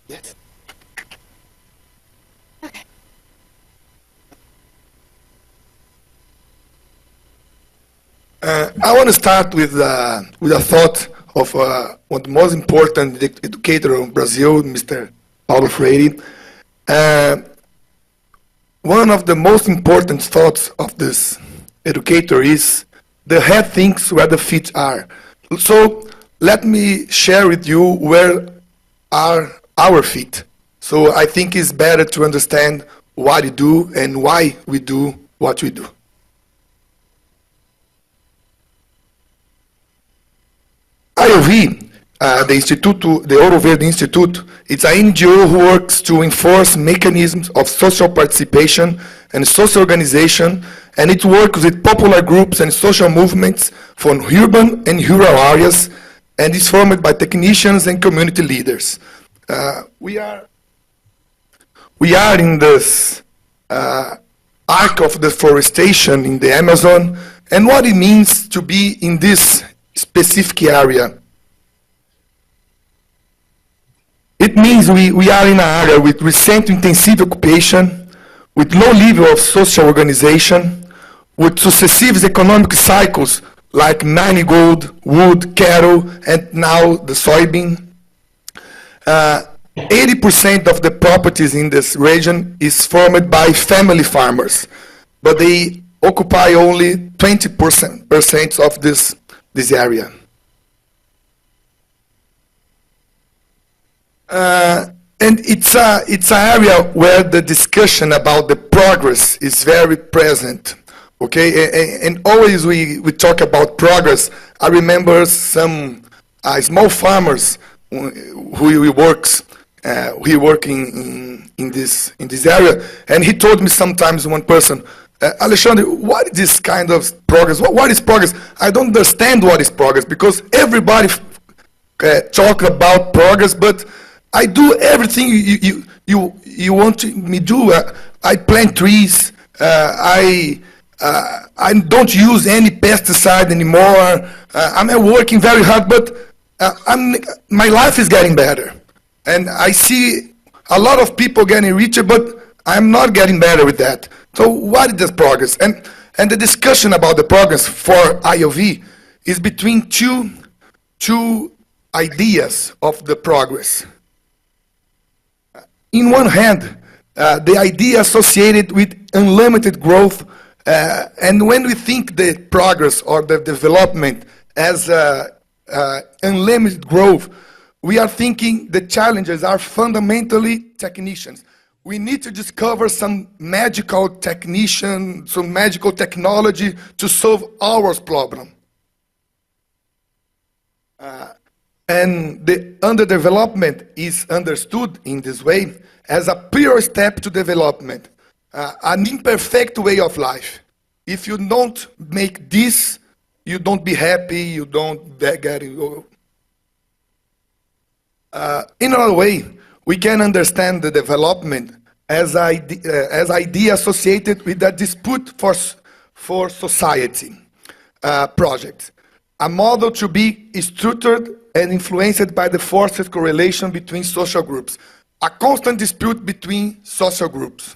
Yes. Okay. I want to start with a thought of one of the most important educator of Brazil, Mr. Paulo Freire. Uh, One of the most important thoughts of this educator is the head thinks where the feet are. So let me share with you where are our feet. So I think it's better to understand what we do and why we do what we do. IOV, the Ouro Verde Institute, it's an NGO who works to enforce mechanisms of social participation and social organization, and it works with popular groups and social movements from urban and rural areas, and is formed by technicians and community leaders. We are in this arc of deforestation in the Amazon, and what it means to be in this specific area. It means we are in an area with recent intensive occupation, with low level of social organization, with successive economic cycles like mining gold, wood, cattle, and now the soybean. 80% of the properties in this region is formed by family farmers, but they occupy only 20% of this area. And it's an area where the discussion about the progress is very present. Okay, and always we talk about progress. I remember some small farmers who works in this area, and he told me sometimes, one person, Alexandre, what is this kind of progress? What is progress? I don't understand what is progress, because everybody talk about progress, but I do everything you want me to do. I plant trees. I don't use any pesticide anymore. I'm working very hard, but my life is getting better. And I see a lot of people getting richer, but I'm not getting better with that. So what is this progress? And the discussion about the progress for IOV is between two ideas of the progress. In one hand, the idea associated with unlimited growth, and when we think the progress or the development as unlimited growth, we are thinking the challenges are fundamentally technicians. We need to discover some magical technician, some magical technology to solve our problem. And the underdevelopment is understood in this way as a prior step to development, an imperfect way of life. If you don't make this, you don't be happy, you don't get it. In another way, we can understand the development as idea associated with a dispute for society project. A model to be structured and influenced by the forced correlation between social groups. A constant dispute between social groups.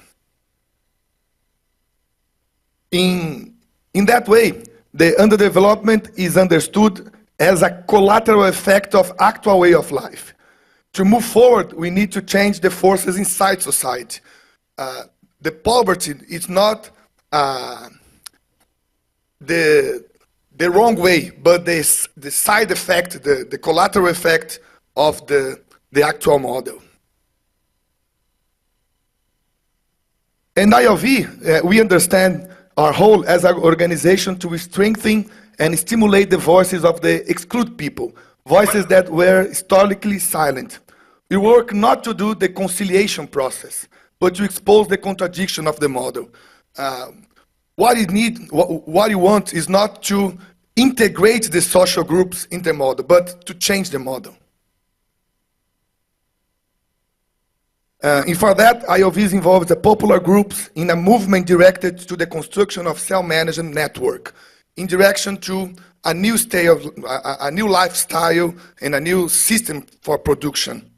In that way, the underdevelopment is understood as a collateral effect of actual way of life. To move forward, we need to change the forces inside society. The poverty is not the wrong way, but the side effect, the collateral effect of the actual model. In IOV, we understand our role as an organization to strengthen and stimulate the voices of the excluded people, voices that were historically silent. We work not to do the conciliation process, but to expose the contradiction of the model. What you want is not to integrate the social groups in the model, but to change the model. And for that, IOVs involves the popular groups in a movement directed to the construction of self-management network, in direction to a new a new lifestyle and a new system for production.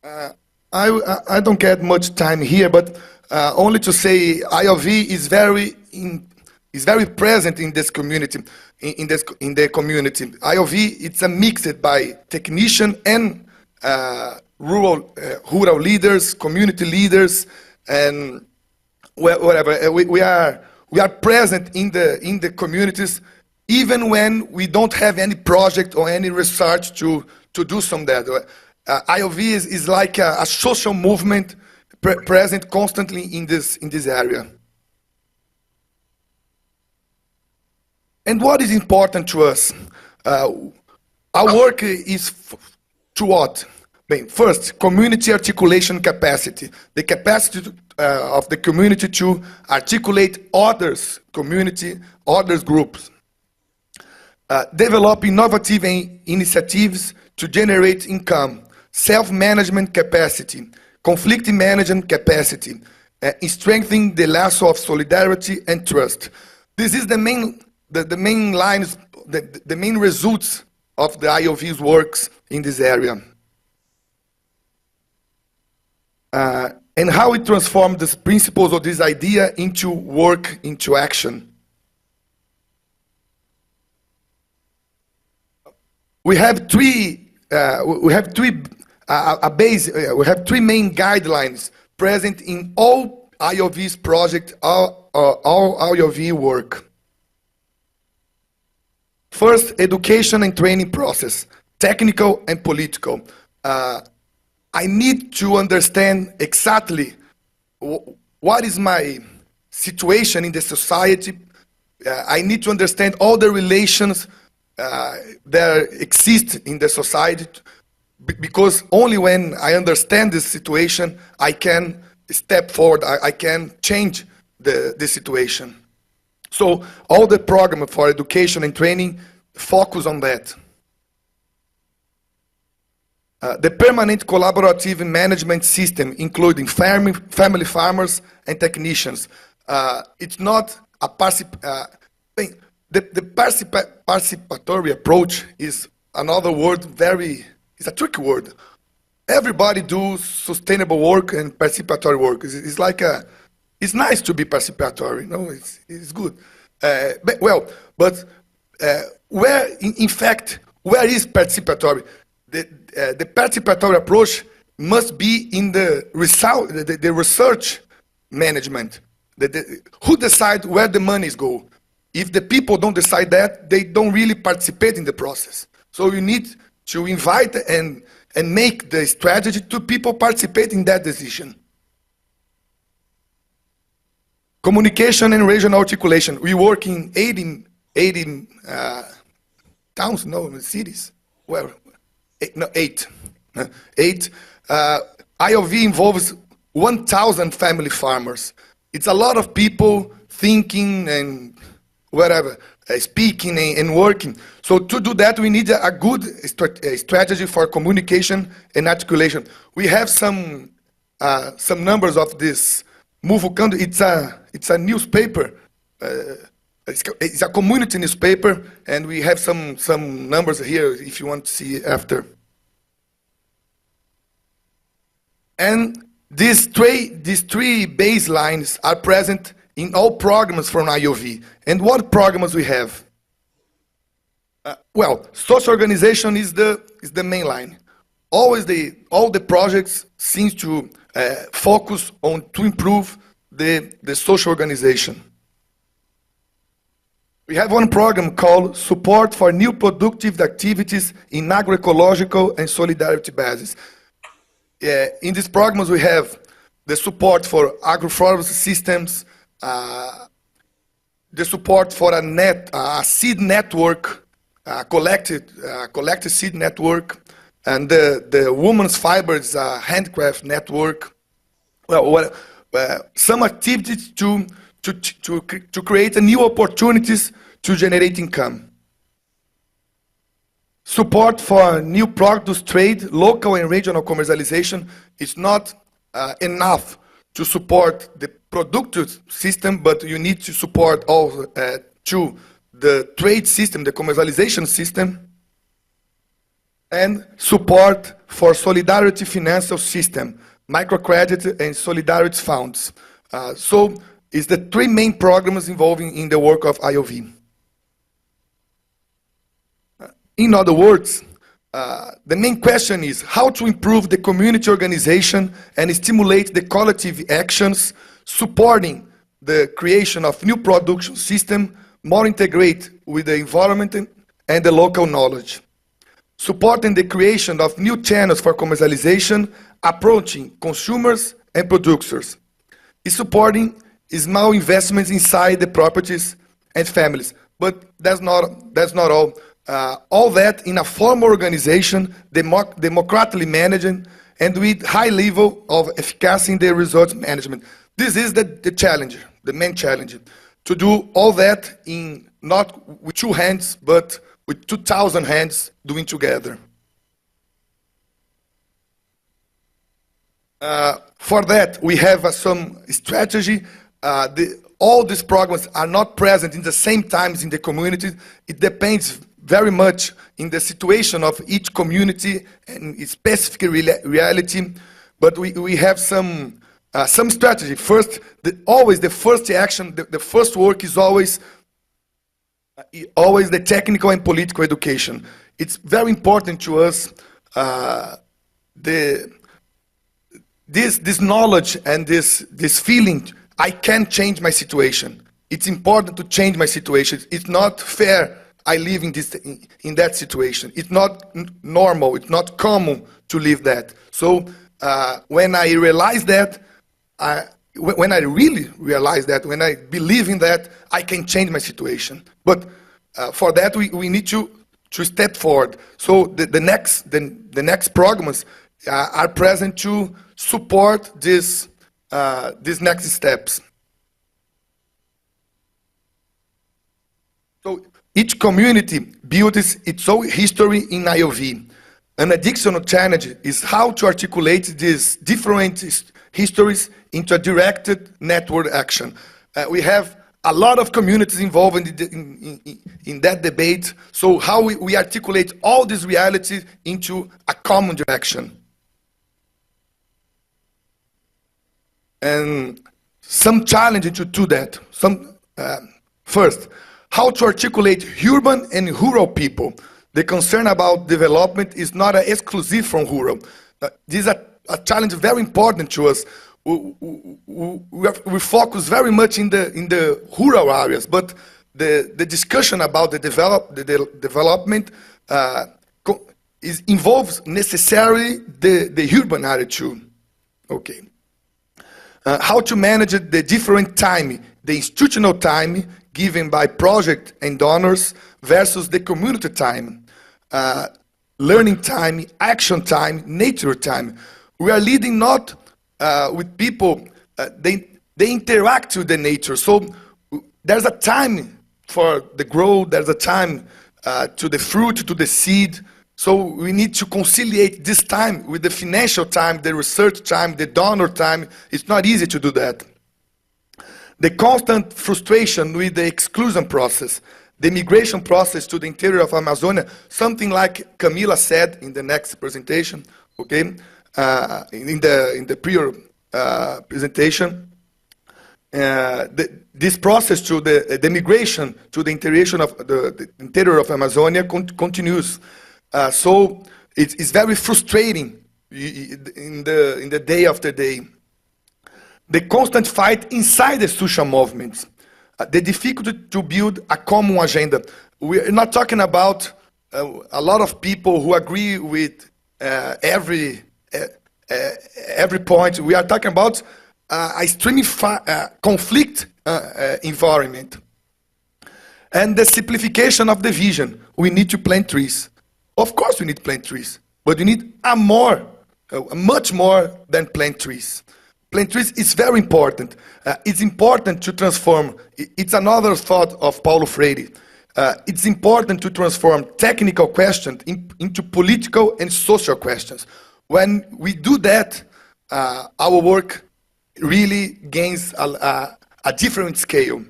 I don't get much time here, but only to say IOV is very present in this community, in the community. IOV, it's a mixed by technician and rural leaders, community leaders, and whatever. We are present in the communities, even when we don't have any project or any research to do some that. IOV is like a social movement present constantly in this area. And what is important to us? Our work is to what? First, community articulation capacity. The capacity of the community to articulate others, others groups. Develop innovative initiatives to generate income. Self-management capacity. Conflict management capacity. Strengthening the lasso of solidarity and trust. This is the main lines, the main results of the IOV's works in this area. And how it transformed these principles or this idea into work, into action. We have three main guidelines present in all IOV's project, all IOV work. First, education and training process, technical and political. I need to understand exactly what is my situation in the society. I need to understand all the relations that exist in the society, because only when I understand this situation, I can step forward, I can change the situation. So all the program for education and training focus on that. The permanent collaborative management system, including family farmers and technicians. It's not a the participatory approach is another word, it's a tricky word. Everybody does sustainable work and participatory work. It's like it's nice to be participatory, it's good. But where, in fact, where is participatory? The participatory approach must be in the research management. Who decides where the monies go? If the people don't decide that, they don't really participate in the process. So you need to invite and make the strategy to people participate in that decision. Communication and regional articulation. We work in 18 towns, cities. Well, 8. IOV involves 1,000 family farmers. It's a lot of people thinking and whatever, speaking and working. So to do that, we need a good strategy for communication and articulation. We have some numbers of this. Muvucando, it's a newspaper. It's a community newspaper, and we have some numbers here if you want to see after. And these three baselines are present in all programs from IOV. And what programs we have? Well, social organization is the main line. All the projects seem to focus on to improve the social organization. We have one program called Support for New Productive Activities in Agroecological and Solidarity Basis. In these programs, we have the support for agroforestry systems, the support for a seed network, collected seed network, and the women's fibers handcraft network. Well, some activities to create new opportunities to generate income. Support for new produce trade, local and regional commercialization is not enough to support the productive system, but you need to support also to the trade system, the commercialization system, and support for solidarity financial system, microcredit and solidarity funds. So it's the three main programs involving in the work of IOV. In other words, the main question is how to improve the community organization and stimulate the collective actions, supporting the creation of new production system, more integrate with the environment and the local knowledge. Supporting the creation of new channels for commercialization, approaching consumers and producers. Is supporting small investments inside the properties and families. But that's not all. All that in a formal organization, democratically managed, and with high level of efficacy in the results management. This is the challenge, the main challenge. To do all that in not with 2 hands, but with 2,000 hands doing together. For that, we have some strategy. All these programs are not present in the same times in the community. It depends very much in the situation of each community and its specific reality. But we have some strategy. First, always the first action, the first work is always the technical and political education. It's very important to us, this knowledge and this feeling, I can change my situation. It's important to change my situation. It's not fair I live in that situation. It's not normal, it's not common to live that. So when I realize that, when I really realize that, when I believe in that, I can change my situation. But for that, we need to step forward. So the next programs are present to support these next steps. So each community builds its own history in IOV. An additional challenge is how to articulate these different histories into a directed network action. We have a lot of communities involved in that debate, so how we articulate all these realities into a common direction. And some challenges to do that. First, how to articulate urban and rural people. The concern about development is not exclusive from rural. This is a challenge very important to us. We focus very much in the rural areas, but the discussion about the development involves necessarily the urban area too. Okay. How to manage the different time, the institutional time given by project and donors versus the community time, learning time, action time, nature time. We are leading not with people, they interact with the nature. So there's a time for the growth, there's a time to the fruit, to the seed. So we need to conciliate this time with the financial time, the research time, the donor time. It's not easy to do that. The constant frustration with the exclusion process, the migration process to the interior of Amazonia, something like Camila said in the next presentation, okay, in the prior presentation. This process to the migration to the interior of Amazonia continues. So it's very frustrating in the day after day. The constant fight inside the social movements, the difficulty to build a common agenda. We're not talking about a lot of people who agree with every point. We are talking about a extreme conflict environment. And the simplification of the vision. We need to plant trees. Of course we need to plant trees, but we need much more than plant trees. Plant trees is very important. It's important to transform. It's another thought of Paulo Freire. It's important to transform technical questions into political and social questions. When we do that, our work really gains a different scale.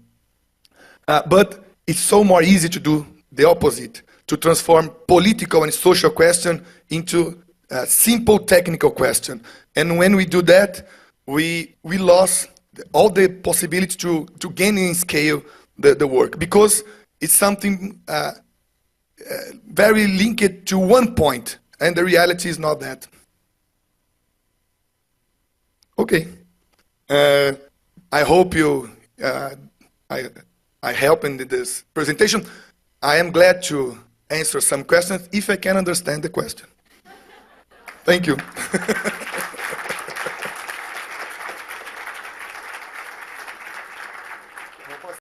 But it's so more easy to do the opposite, to transform political and social questions into simple technical question. And when we do that, we lost all the possibility to gain in scale the work, because it's something very linked to one point, and the reality is not that. Okay. I hope I help in this presentation. I am glad to answer some questions if I can understand the question. Thank you.